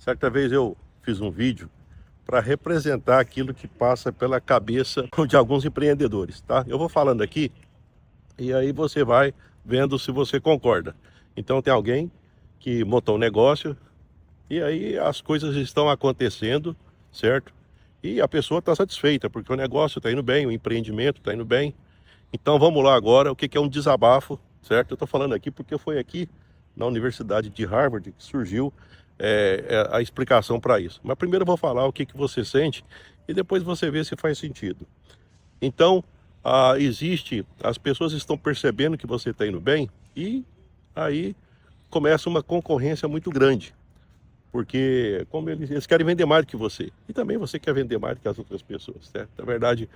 Certa vez eu fiz um vídeo para representar aquilo que passa pela cabeça de alguns empreendedores, tá? Eu vou falando aqui e aí você vai vendo se você concorda. Então tem alguém que montou um negócio e aí as coisas estão acontecendo, certo? E a pessoa está satisfeita porque o negócio está indo bem, o empreendimento está indo bem. Então vamos lá agora, o que é um desabafo, certo? Eu estou falando aqui porque foi aqui na Universidade de Harvard que surgiu a explicação para isso. Mas primeiro eu vou falar o que você sente e depois você vê se faz sentido. Então, as pessoas estão percebendo que você está indo bem e aí começa uma concorrência muito grande. Porque como eles querem vender mais do que você. E também você quer vender mais do que as outras pessoas, certo? Na verdade,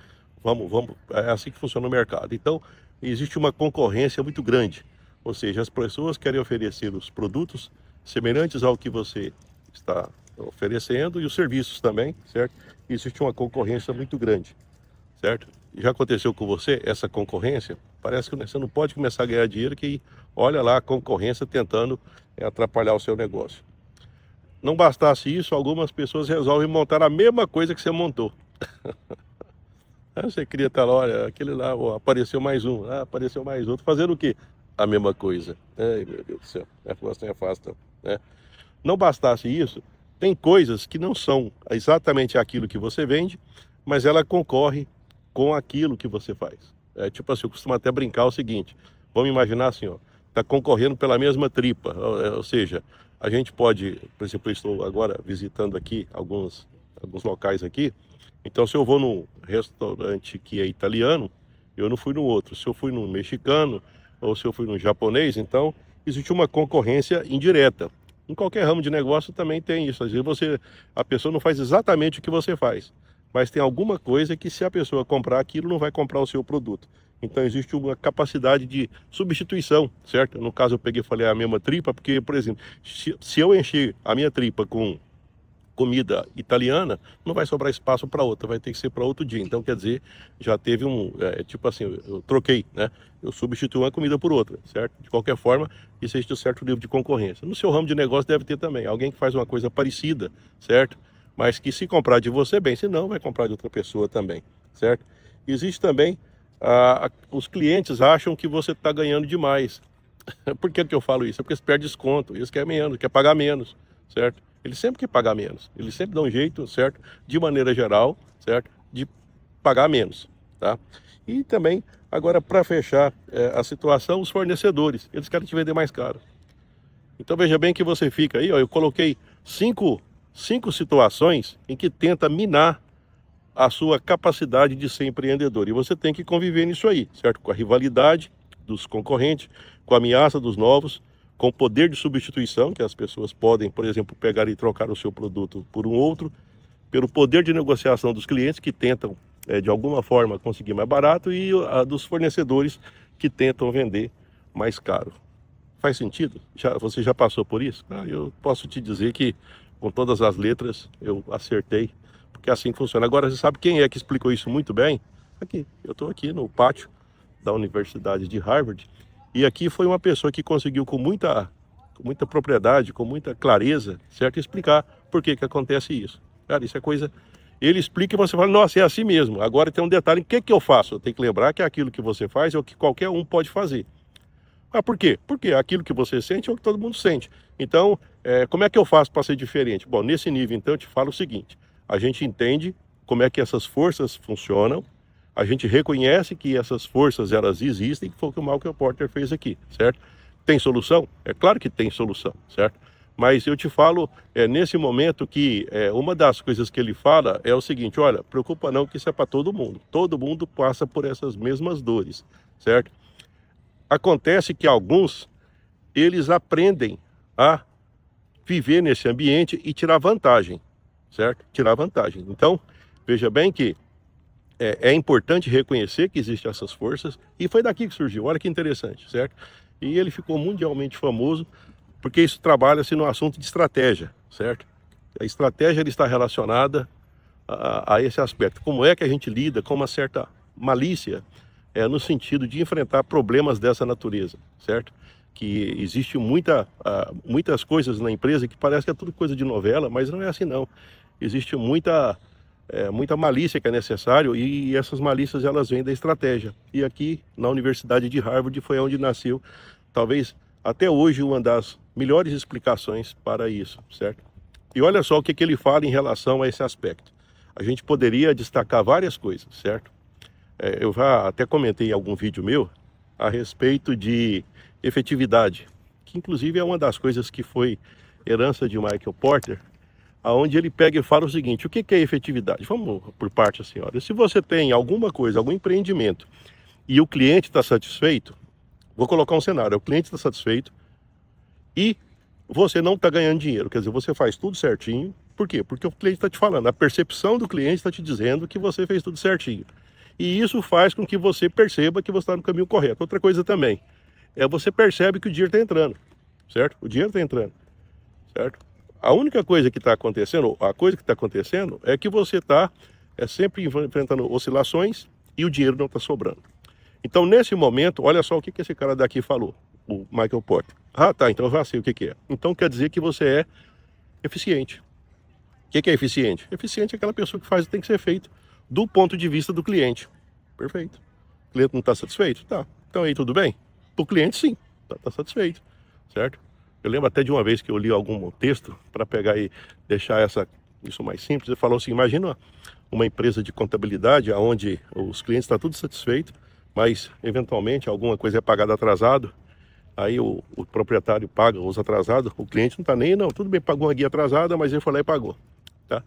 é assim que funciona o mercado. Então, existe uma concorrência muito grande. Ou seja, as pessoas querem oferecer os produtos semelhantes ao que você está oferecendo e os serviços também, certo? Existe uma concorrência muito grande, certo? Já aconteceu com você essa concorrência? Parece que você não pode começar a ganhar dinheiro que olha lá a concorrência tentando atrapalhar o seu negócio. Não bastasse isso, algumas pessoas resolvem montar a mesma coisa que você montou. Aí você cria tal, olha, aquele lá, ó, apareceu mais um, apareceu mais outro, fazendo o quê? A mesma coisa. Ai, meu Deus do céu, assim é fácil, né? Não bastasse isso, tem coisas que não são exatamente aquilo que você vende, mas ela concorre com aquilo que você faz. É tipo assim, eu costumo até brincar o seguinte, vamos imaginar assim, ó, tá concorrendo pela mesma tripa, ou seja, a gente pode, por exemplo, eu estou agora visitando aqui alguns locais aqui, então se eu vou num restaurante que é italiano, eu não fui no outro. Se eu fui no mexicano ou se eu fui no japonês, então existe uma concorrência indireta. Em qualquer ramo de negócio também tem isso. Às vezes a pessoa não faz exatamente o que você faz, mas tem alguma coisa que se a pessoa comprar aquilo, não vai comprar o seu produto. Então existe uma capacidade de substituição, certo? No caso eu peguei e falei a mesma tripa, porque, por exemplo, se eu encher a minha tripa com comida italiana, não vai sobrar espaço para outra, vai ter que ser para outro dia. Então, quer dizer, já teve tipo assim, eu troquei, né? Eu substituí uma comida por outra, certo? De qualquer forma, isso existe um certo nível de concorrência. No seu ramo de negócio deve ter também alguém que faz uma coisa parecida, certo? Mas que se comprar de você, bem, se não, vai comprar de outra pessoa também, certo? Existe também, os clientes acham que você está ganhando demais. Por que eu falo isso? É porque eles perdem desconto, eles querem menos, querem pagar menos, certo? Eles sempre querem pagar menos, eles sempre dão um jeito, certo? De maneira geral, certo? De pagar menos, tá? E também, agora para fechar a situação, os fornecedores, eles querem te vender mais caro. Então veja bem que você fica aí, ó, eu coloquei cinco situações em que tenta minar a sua capacidade de ser empreendedor. E você tem que conviver nisso aí, certo? Com a rivalidade dos concorrentes, com a ameaça dos novos, com o poder de substituição, que as pessoas podem, por exemplo, pegar e trocar o seu produto por um outro, pelo poder de negociação dos clientes que tentam, de alguma forma, conseguir mais barato e a dos fornecedores que tentam vender mais caro. Faz sentido? Você já passou por isso? Eu posso te dizer que, com todas as letras, eu acertei, porque é assim que funciona. Agora, você sabe quem é que explicou isso muito bem? Aqui, eu estou aqui no pátio da Universidade de Harvard, e aqui foi uma pessoa que conseguiu com muita propriedade, com muita clareza, certo? Explicar por que acontece isso. Cara, isso é coisa... Ele explica e você fala, nossa, é assim mesmo. Agora tem um detalhe, o que eu faço? Eu tenho que lembrar que aquilo que você faz é o que qualquer um pode fazer. Por quê? Porque aquilo que você sente é o que todo mundo sente. Então, como é que eu faço para ser diferente? Bom, nesse nível, então, eu te falo o seguinte. A gente entende como é que essas forças funcionam, a gente reconhece que essas forças, elas existem, que foi o que o Malcolm Porter fez aqui, certo? Tem solução? É claro que tem solução, certo? Mas eu te falo, nesse momento que uma das coisas que ele fala é o seguinte, olha, preocupa não que isso é para todo mundo passa por essas mesmas dores, certo? Acontece que alguns, eles aprendem a viver nesse ambiente e tirar vantagem, certo? Tirar vantagem. Então, veja bem que é importante reconhecer que existem essas forças, e foi daqui que surgiu, olha que interessante, certo? E ele ficou mundialmente famoso, porque isso trabalha-se no assunto de estratégia, certo? A estratégia ele está relacionada a esse aspecto. Como é que a gente lida com uma certa malícia, no sentido de enfrentar problemas dessa natureza, certo? que existe muitas coisas na empresa que parece que é tudo coisa de novela, mas não é assim não. Existe muita malícia que é necessário, e essas malícias elas vêm da estratégia. E aqui na Universidade de Harvard foi onde nasceu, talvez até hoje, uma das melhores explicações para isso, certo? E olha só o que ele fala em relação a esse aspecto. A gente poderia destacar várias coisas, certo? Eu já até comentei em algum vídeo meu a respeito de efetividade, que inclusive é uma das coisas que foi herança de Michael Porter, aonde ele pega e fala o seguinte: o que é efetividade? Vamos por parte assim, olha, se você tem alguma coisa, algum empreendimento, e o cliente está satisfeito, vou colocar um cenário, o cliente está satisfeito e você não está ganhando dinheiro, quer dizer, você faz tudo certinho. Por quê? Porque o cliente está te falando, a percepção do cliente está te dizendo que você fez tudo certinho. E isso faz com que você perceba que você está no caminho correto. Outra coisa também, você percebe que o dinheiro está entrando, certo? O dinheiro está entrando, certo? A única coisa que está acontecendo, a coisa que está acontecendo é que você está sempre enfrentando oscilações e o dinheiro não está sobrando. Então, nesse momento, olha só o que esse cara daqui falou, o Michael Porter. Ah, tá, então eu já sei o que é. Então quer dizer que você é eficiente. O que é eficiente? Eficiente é aquela pessoa que faz o que tem que ser feito do ponto de vista do cliente. Perfeito. O cliente não está satisfeito? Tá. Então aí tudo bem? O cliente sim, está satisfeito, certo? Eu lembro até de uma vez que eu li algum texto para pegar e deixar isso mais simples. Ele falou assim: imagina uma empresa de contabilidade onde os clientes estão tudo satisfeitos, mas eventualmente alguma coisa é pagada atrasado, aí o proprietário paga os atrasados, o cliente não está nem, não, tudo bem, pagou uma guia atrasada, mas ele foi lá e pagou, tá?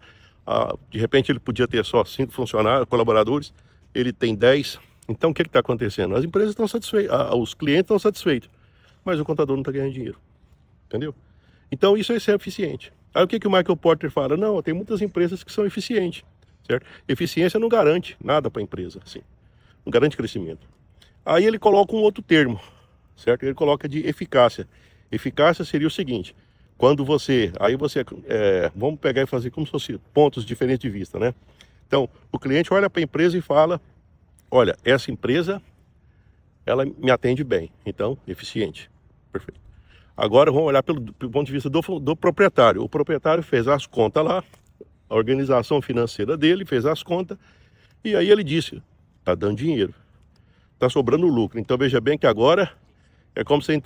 De repente ele podia ter só 5 funcionários, colaboradores, ele tem 10, então o que está acontecendo? As empresas estão satisfeitas, os clientes estão satisfeitos, mas o contador não está ganhando dinheiro, entendeu? Então isso é ser eficiente. Aí o que o Michael Porter fala? Não, tem muitas empresas que são eficientes, certo? Eficiência não garante nada para a empresa, assim. Não garante crescimento. Aí ele coloca um outro termo, certo? Ele coloca de eficácia. Eficácia seria o seguinte: quando vamos pegar e fazer como se fosse pontos diferentes de vista, né? Então, o cliente olha para a empresa e fala: olha, essa empresa, ela me atende bem, então, eficiente. Perfeito. Agora vamos olhar pelo ponto de vista do proprietário. O proprietário fez as contas lá, a organização financeira dele fez as contas, e aí ele disse: está dando dinheiro, está sobrando lucro. Então veja bem que agora é como se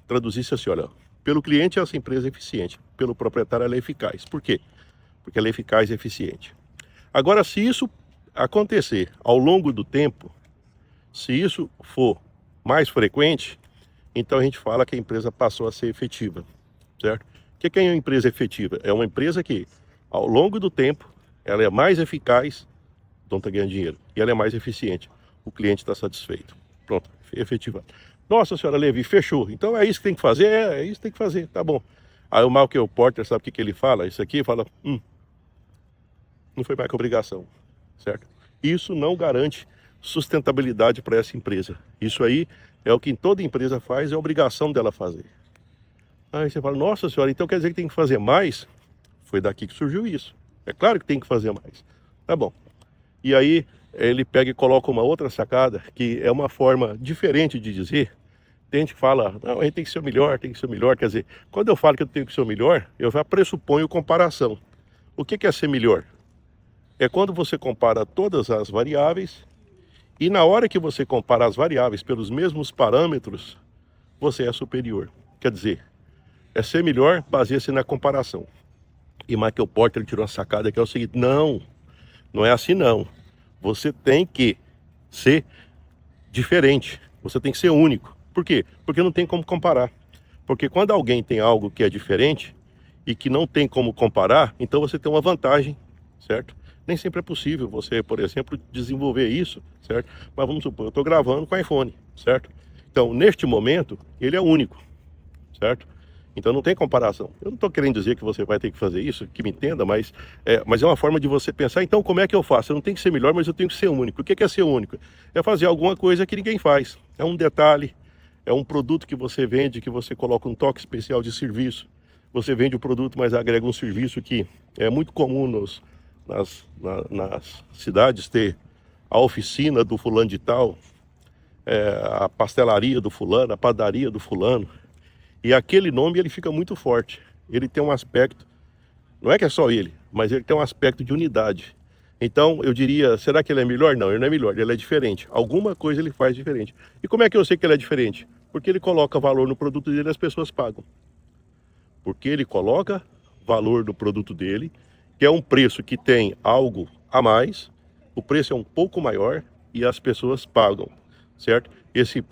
traduzisse assim: olha, pelo cliente essa empresa é eficiente, pelo proprietário ela é eficaz. Por quê? Porque ela é eficaz e eficiente. Agora, se isso acontecer ao longo do tempo, se isso for mais frequente, então a gente fala que a empresa passou a ser efetiva, certo? O que é uma empresa efetiva? É uma empresa que, ao longo do tempo, ela é mais eficaz, então está ganhando dinheiro, e ela é mais eficiente. O cliente está satisfeito. Pronto, efetiva. Nossa senhora Levi, fechou. Então é isso que tem que fazer? É isso que tem que fazer, tá bom. Aí o Michael Porter, sabe o que ele fala? Isso aqui fala: não foi mais que obrigação, certo? Isso não garante sustentabilidade para essa empresa. Isso aí é o que toda empresa faz, é obrigação dela fazer. Aí você fala: nossa senhora, então quer dizer que tem que fazer mais? Foi daqui que surgiu isso. É claro que tem que fazer mais. Tá bom. E aí ele pega e coloca uma outra sacada, que é uma forma diferente de dizer. Tem gente que fala: não, a gente tem que ser o melhor, tem que ser o melhor. Quer dizer, quando eu falo que eu tenho que ser o melhor, eu já pressuponho comparação. O que é ser melhor? É quando você compara todas as variáveis, e na hora que você compara as variáveis pelos mesmos parâmetros, você é superior. Quer dizer, ser melhor baseia-se na comparação. E Michael Porter tirou uma sacada que é o seguinte: não é assim não. Você tem que ser diferente, você tem que ser único. Por quê? Porque não tem como comparar. Porque quando alguém tem algo que é diferente e que não tem como comparar, então você tem uma vantagem, certo? Nem sempre é possível você, por exemplo, desenvolver isso, certo? Mas vamos supor, eu estou gravando com iPhone, certo? Então, neste momento, ele é único, certo? Então não tem comparação. Eu não estou querendo dizer que você vai ter que fazer isso, que me entenda, mas é uma forma de você pensar: então como é que eu faço? Eu não tenho que ser melhor, mas eu tenho que ser único. O que é ser único? É fazer alguma coisa que ninguém faz. É um detalhe, é um produto que você vende, que você coloca um toque especial de serviço. Você vende o produto, mas agrega um serviço que é muito comum nas cidades, ter a oficina do fulano de tal. a pastelaria do fulano, a padaria do fulano. E aquele nome ele fica muito forte. Ele tem um aspecto, não é que é só ele, mas ele tem um aspecto de unidade. Então eu diria, será que ele é melhor? Não, ele não é melhor, ele é diferente. Alguma coisa ele faz diferente. E como é que eu sei que ele é diferente? Porque ele coloca valor no produto dele e as pessoas pagam. Porque ele coloca valor no produto dele, que é um preço que tem algo a mais, o preço é um pouco maior e as pessoas pagam, certo? Esse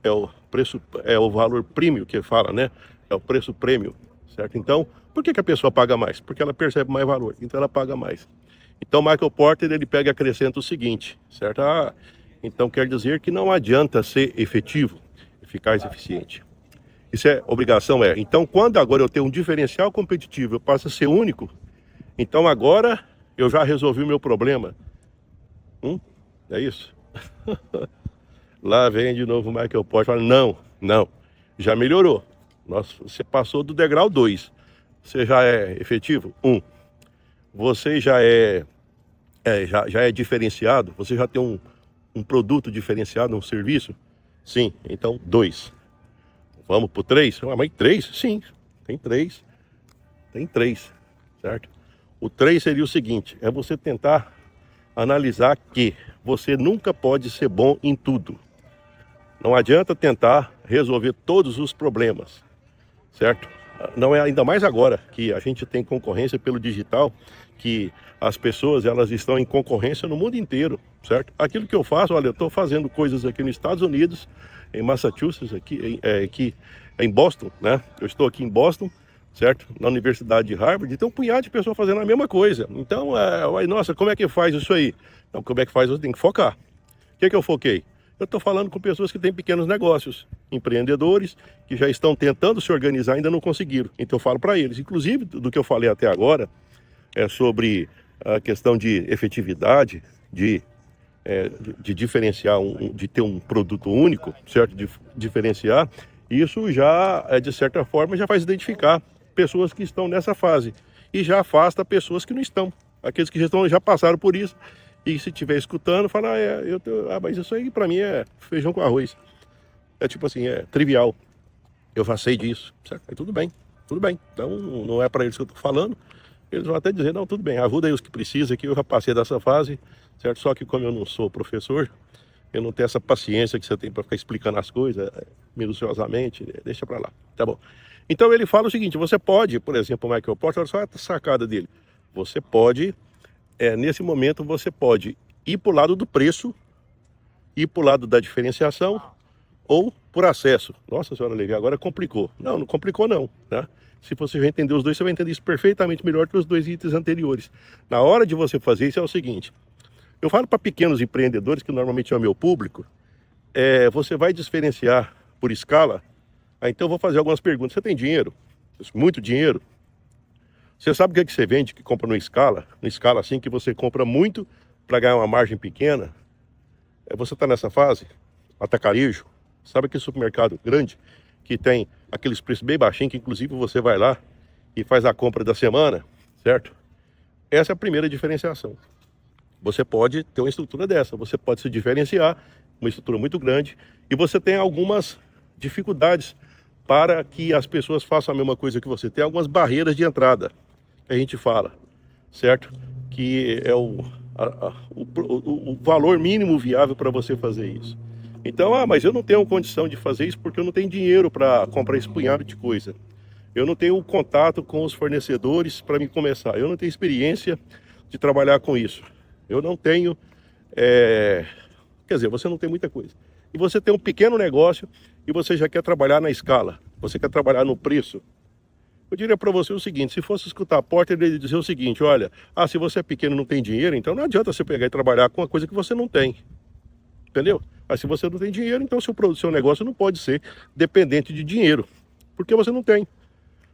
é o preço, é o valor premium que fala, né? É o preço prêmio, certo? Então, por que a pessoa paga mais? Porque ela percebe mais valor, então ela paga mais. Então, Michael Porter, ele pega e acrescenta o seguinte, certo? Então quer dizer que não adianta ser efetivo, eficaz e eficiente. Isso é obrigação, é. Então, quando agora eu tenho um diferencial competitivo, eu passo a ser único, então agora eu já resolvi o meu problema. É isso? Lá vem de novo o Michael Porter, fala, não, já melhorou. Nossa, você passou do degrau 2. Você já é efetivo? 1. Você já é diferenciado? Você já tem um produto diferenciado, um serviço? Sim, então 2. Vamos pro 3? Mas 3? Sim, tem 3. Tem 3, certo? O 3 seria o seguinte, é você tentar analisar que você nunca pode ser bom em tudo. Não adianta tentar resolver todos os problemas, certo? Não é ainda mais agora que a gente tem concorrência pelo digital, que as pessoas elas estão em concorrência no mundo inteiro, certo? Aquilo que eu faço, olha, eu estou fazendo coisas aqui nos Estados Unidos, em Massachusetts, aqui em Boston, né? Eu estou aqui em Boston, certo? Na Universidade de Harvard, e tem um punhado de pessoas fazendo a mesma coisa. Então, nossa, como é que faz isso aí? Então, como é que faz? Você tem que focar. O que é que eu foquei? Eu estou falando com pessoas que têm pequenos negócios, empreendedores que já estão tentando se organizar e ainda não conseguiram. Então eu falo para eles, inclusive do que eu falei até agora, sobre a questão de efetividade, de diferenciar, de ter um produto único, certo? De diferenciar, isso já, de certa forma, já faz identificar pessoas que estão nessa fase e já afasta pessoas que não estão, aqueles que já passaram por isso. E se estiver escutando, fala, mas isso aí pra mim é feijão com arroz. É tipo assim, é trivial. Eu já sei disso, certo? Aí tudo bem. Então não é pra eles que eu tô falando. Eles vão até dizer, não, tudo bem, ajuda aí os que precisam aqui, eu já passei dessa fase, certo? Só que como eu não sou professor, eu não tenho essa paciência que você tem pra ficar explicando as coisas minuciosamente, deixa pra lá, tá bom? Então ele fala o seguinte, você pode, por exemplo, o Michael Porter, olha só a sacada dele. Você pode... nesse momento você pode ir para o lado do preço, ir para o lado da diferenciação ou por acesso. Nossa senhora Levi, agora complicou. Não complicou não, né? Se você já entender os dois, você vai entender isso perfeitamente melhor que os 2 itens anteriores. Na hora de você fazer isso é o seguinte, eu falo para pequenos empreendedores, que normalmente é o meu público, você vai diferenciar por escala, então eu vou fazer algumas perguntas. Você tem dinheiro? Muito dinheiro? Você sabe o que é que você vende, que compra numa escala assim, que você compra muito para ganhar uma margem pequena? Você está nessa fase? Atacarejo. Sabe aquele supermercado grande que tem aqueles preços bem baixinhos, que inclusive você vai lá e faz a compra da semana, certo? Essa é a primeira diferenciação. Você pode ter uma estrutura dessa, você pode se diferenciar, uma estrutura muito grande, e você tem algumas dificuldades para que as pessoas façam a mesma coisa que você. Tem algumas barreiras de entrada que a gente fala, certo? Que é o valor mínimo viável para você fazer isso. Então, mas eu não tenho condição de fazer isso porque eu não tenho dinheiro para comprar esse punhado de coisa. Eu não tenho contato com os fornecedores para me começar. Eu não tenho experiência de trabalhar com isso. Eu não tenho... Quer dizer, você não tem muita coisa. E você tem um pequeno negócio e você já quer trabalhar na escala. Você quer trabalhar no preço. Eu diria para você o seguinte, se fosse escutar a Porter, ele dizer o seguinte, olha, se você é pequeno e não tem dinheiro, então não adianta você pegar e trabalhar com uma coisa que você não tem. Entendeu? Mas se você não tem dinheiro, então seu negócio não pode ser dependente de dinheiro. Porque você não tem.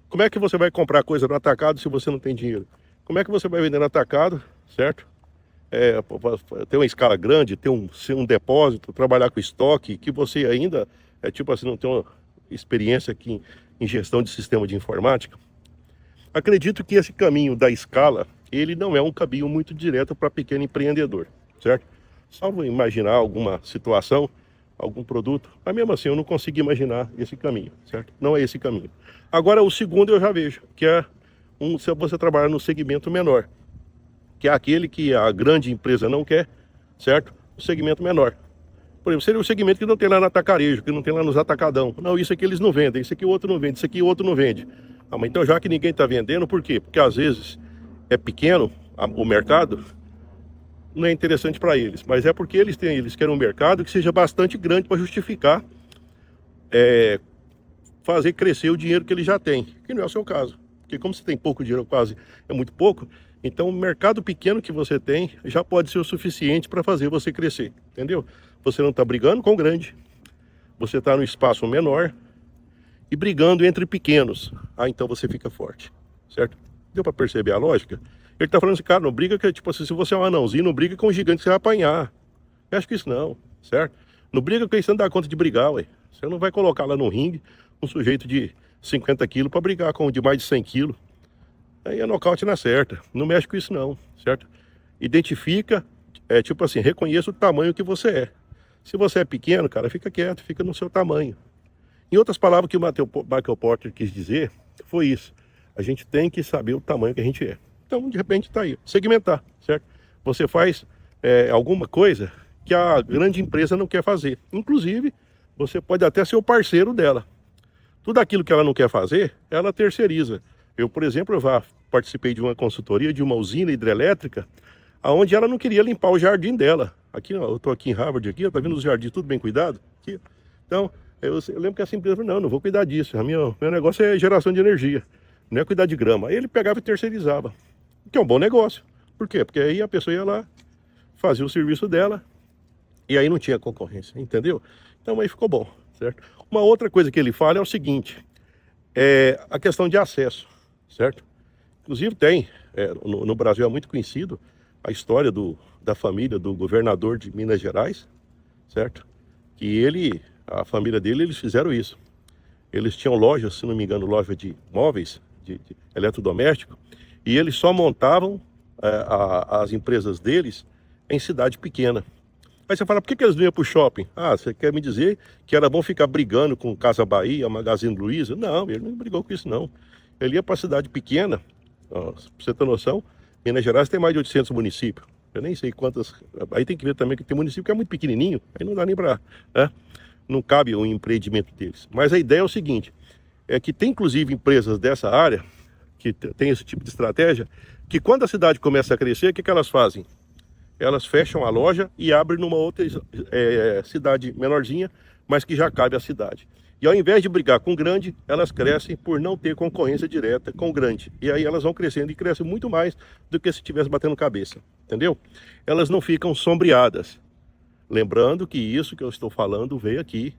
Como é que você vai comprar coisa no atacado se você não tem dinheiro? Como é que você vai vender no atacado, certo? Ter uma escala grande, ter um depósito, trabalhar com estoque, que você ainda, tipo assim, não tem uma experiência aqui em gestão de sistema de informática. Acredito que esse caminho da escala, ele não é um caminho muito direto para pequeno empreendedor, certo? Salvo imaginar alguma situação algum produto, mas mesmo assim eu não consigo imaginar esse caminho, certo? Não é esse caminho. Agora o segundo eu já vejo, que é se você trabalhar no segmento menor, que é aquele que a grande empresa não quer, certo? O segmento menor. Por exemplo, seria o segmento que não tem lá no atacarejo, que não tem lá nos atacadão. Não, isso aqui eles não vendem, isso aqui o outro não vende, isso aqui o outro não vende. Ah, mas então já que ninguém está vendendo, por quê? Porque às vezes é pequeno o mercado, não é interessante para eles, mas é porque eles querem um mercado que seja bastante grande para justificar fazer crescer o dinheiro que ele já tem, que não é o seu caso. Porque como você tem pouco dinheiro, quase é muito pouco, então o mercado pequeno que você tem já pode ser o suficiente para fazer você crescer, entendeu? Você não está brigando com o grande, você está no espaço menor e brigando entre pequenos. Ah, então você fica forte, certo? Deu para perceber a lógica? Ele está falando assim, cara, não briga que, tipo assim, se você é um anãozinho, não briga com um gigante que você vai apanhar. Eu acho que isso não, certo? Não briga com isso, você não dá conta de brigar, ué. Você não vai colocar lá no ringue um sujeito de 50 quilos para brigar com um de mais de 100 quilos. Aí é nocaute na certa. Não mexe com isso não, certo? Identifica, tipo assim, reconheça o tamanho que você é. Se você é pequeno, cara, fica quieto, fica no seu tamanho. Em outras palavras, o que o Michael Porter quis dizer foi isso. A gente tem que saber o tamanho que a gente é. Então, de repente, tá aí. Segmentar, certo? Você faz alguma coisa que a grande empresa não quer fazer. Inclusive, você pode até ser o parceiro dela. Tudo aquilo que ela não quer fazer, ela terceiriza. Eu, por exemplo, participei de uma consultoria de uma usina hidrelétrica, onde ela não queria limpar o jardim dela. Aqui, ó, eu estou aqui em Harvard, aqui, ó, tá vendo os jardins tudo bem cuidado? Aqui. Então, eu lembro que essa empresa falou, não vou cuidar disso. Meu negócio é geração de energia, não é cuidar de grama. Aí ele pegava e terceirizava, que é um bom negócio. Por quê? Porque aí a pessoa ia lá, fazia o serviço dela, e aí não tinha concorrência, entendeu? Então aí ficou bom, certo? Uma outra coisa que ele fala é o seguinte, a questão de acesso, certo? Inclusive tem, no Brasil é muito conhecido a história da família do governador de Minas Gerais, certo? Que a família dele, eles fizeram isso. Eles tinham lojas, se não me engano, loja de móveis, de eletrodoméstico, e eles só montavam as empresas deles em cidade pequena. Aí você fala, por que eles não iam para o shopping? Ah, você quer me dizer que era bom ficar brigando com Casa Bahia, Magazine Luiza? Não, ele não brigou com isso não. Ele ia para cidade pequena, ó, pra você ter noção, Minas Gerais tem mais de 800 municípios. Eu nem sei quantas, aí tem que ver também que tem município que é muito pequenininho, aí não dá nem para, não cabe o empreendimento deles. Mas a ideia é o seguinte, é que tem inclusive empresas dessa área, que tem esse tipo de estratégia, que quando a cidade começa a crescer, o que elas fazem? Elas fecham a loja e abrem numa outra cidade menorzinha, mas que já cabe à cidade. E ao invés de brigar com o grande, elas crescem por não ter concorrência direta com o grande. E aí elas vão crescendo e crescem muito mais do que se estivesse batendo cabeça, entendeu? Elas não ficam sombreadas. Lembrando que isso que eu estou falando veio aqui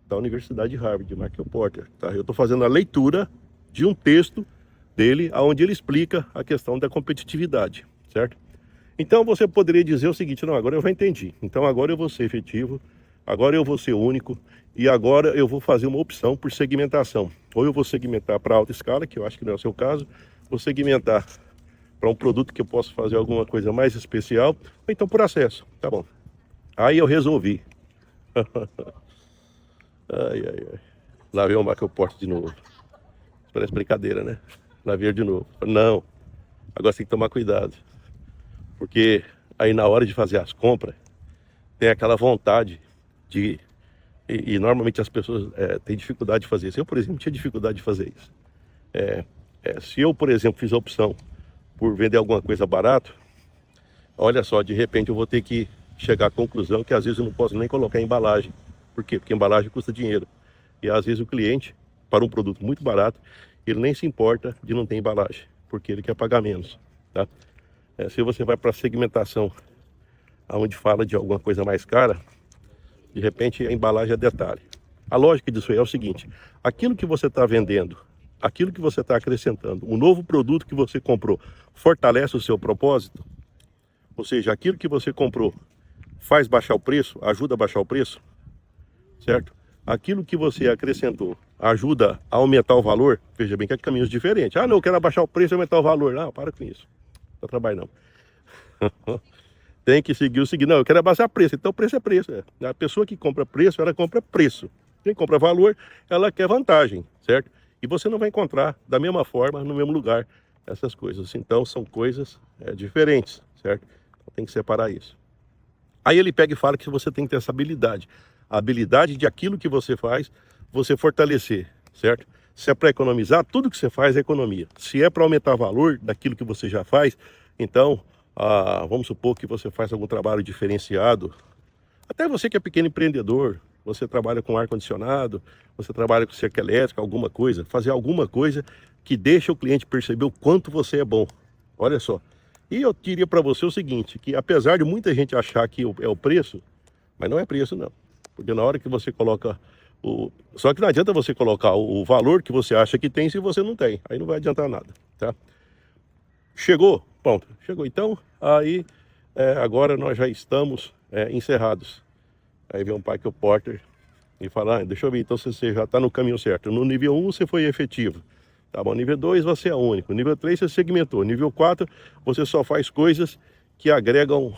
da Universidade de Harvard, de Michael Porter. Tá? Eu estou fazendo a leitura de um texto dele, onde ele explica a questão da competitividade, certo? Então você poderia dizer o seguinte, não, agora eu já entendi. Então agora eu vou ser efetivo, agora eu vou ser único e agora eu vou fazer uma opção por segmentação. Ou eu vou segmentar para alta escala, que eu acho que não é o seu caso, vou segmentar para um produto que eu possa fazer alguma coisa mais especial, ou então por acesso, tá bom. Aí eu resolvi. Ai. Lá veio o Michael Porter de novo. Parece brincadeira, né? Lá veio de novo. Não, agora você tem que tomar cuidado. Porque aí na hora de fazer as compras, tem aquela vontade de... E normalmente as pessoas têm dificuldade de fazer isso. Eu, por exemplo, tinha dificuldade de fazer isso. Se eu, por exemplo, fiz a opção por vender alguma coisa barato, olha só, de repente eu vou ter que chegar à conclusão que às vezes eu não posso nem colocar embalagem. Por quê? Porque embalagem custa dinheiro. E às vezes o cliente, para um produto muito barato, ele nem se importa de não ter embalagem, porque ele quer pagar menos, tá? Se você vai para a segmentação, onde fala de alguma coisa mais cara, de repente a embalagem é detalhe. A lógica disso aí é o seguinte, aquilo que você está vendendo, aquilo que você está acrescentando, o novo produto que você comprou, fortalece o seu propósito? Ou seja, aquilo que você comprou faz baixar o preço, ajuda a baixar o preço, certo? Aquilo que você acrescentou ajuda a aumentar o valor, veja bem que é caminhos diferentes. Ah, não, eu quero abaixar o preço e aumentar o valor. Não, para com isso. Não trabalho não. Tem que seguir o seguinte, não, eu quero abaixar preço, então preço é preço. A pessoa que compra preço, ela compra preço. Quem compra valor, ela quer vantagem, certo? E você não vai encontrar da mesma forma, no mesmo lugar, essas coisas. Então são coisas diferentes, certo? Então, tem que separar isso. Aí ele pega e fala que você tem que ter essa habilidade. A habilidade de aquilo que você faz, você fortalecer, certo? Se é para economizar, tudo que você faz é economia. Se é para aumentar valor daquilo que você já faz, então, vamos supor que você faz algum trabalho diferenciado. Até você que é pequeno empreendedor, você trabalha com ar-condicionado, você trabalha com cerca elétrica, alguma coisa, fazer alguma coisa que deixa o cliente perceber o quanto você é bom. Olha só. E eu diria para você o seguinte, que apesar de muita gente achar que é o preço, mas não é preço não. Porque na hora que você coloca Só que não adianta você colocar o valor que você acha que tem se você não tem. Aí não vai adiantar nada, tá? Chegou? Pronto. Chegou. Então, aí agora nós já estamos encerrados. Aí vem um Michael Porter e fala, deixa eu ver, então você já está no caminho certo. No nível 1 você foi efetivo. Tá bom, nível 2 você é único. Nível 3 você segmentou. Nível 4 você só faz coisas que agregam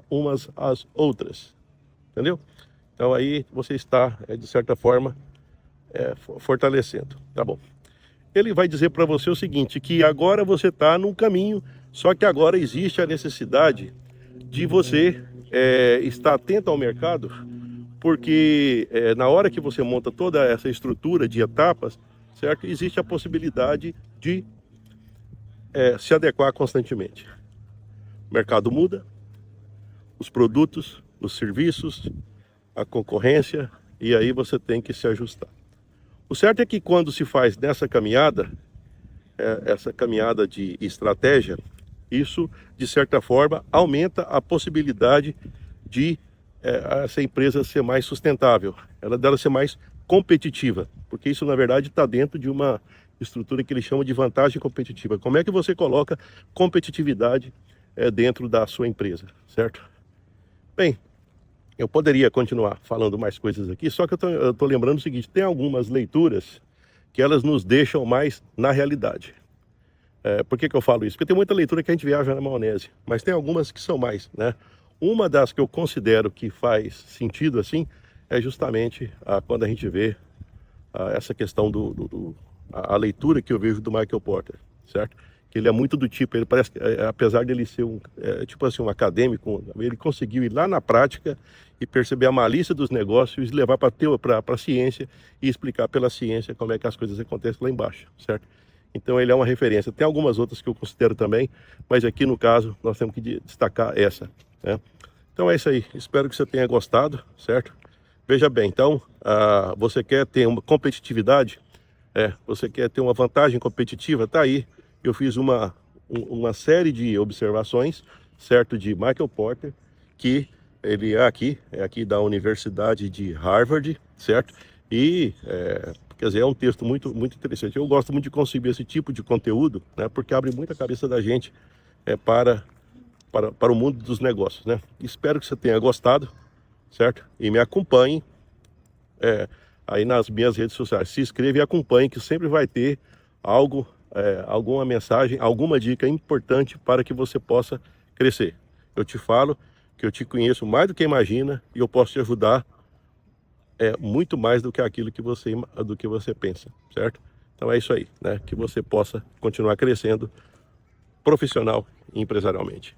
umas às outras. Entendeu? Então aí você está, de certa forma, fortalecendo. Tá bom. Ele vai dizer para você o seguinte, que agora você está num caminho, só que agora existe a necessidade de você estar atento ao mercado, porque na hora que você monta toda essa estrutura de etapas, certo? Existe a possibilidade de se adequar constantemente. O mercado muda, os produtos, os serviços, a concorrência, e aí você tem que se ajustar. O certo é que quando se faz nessa caminhada, essa caminhada de estratégia, isso, de certa forma, aumenta a possibilidade de essa empresa ser mais sustentável, dela ser mais competitiva, porque isso, na verdade, está dentro de uma estrutura que ele chama de vantagem competitiva. Como é que você coloca competitividade dentro da sua empresa, certo? Bem, eu poderia continuar falando mais coisas aqui, só que eu estou lembrando o seguinte, tem algumas leituras que elas nos deixam mais na realidade. Por que eu falo isso? Porque tem muita leitura que a gente viaja na maionese, mas tem algumas que são mais, né? Uma das que eu considero que faz sentido assim, é justamente quando a gente vê essa questão a leitura que eu vejo do Michael Porter, certo? Que ele é muito do tipo, ele parece que, apesar de ele ser tipo assim, um acadêmico, ele conseguiu ir lá na prática e perceber a malícia dos negócios e levar para a ciência e explicar pela ciência como é que as coisas acontecem lá embaixo, certo? Então ele é uma referência. Tem algumas outras que eu considero também, mas aqui no caso nós temos que destacar essa, né? Então é isso aí, espero que você tenha gostado, certo? Veja bem, então, você quer ter uma competitividade, você quer ter uma vantagem competitiva, tá aí. Eu fiz uma série de observações, certo, de Michael Porter, que ele é aqui da Universidade de Harvard, certo? E, quer dizer, é um texto muito, muito interessante. Eu gosto muito de consumir esse tipo de conteúdo, né, porque abre muito a cabeça da gente para o mundo dos negócios, né? Espero que você tenha gostado, certo? E me acompanhe aí nas minhas redes sociais. Se inscreva e acompanhe, que sempre vai ter algo, alguma mensagem, alguma dica importante para que você possa crescer. Eu te falo que eu te conheço mais do que imagina e eu posso te ajudar muito mais do que aquilo que você pensa, certo? Então é isso aí, né? Que você possa continuar crescendo profissional e empresarialmente.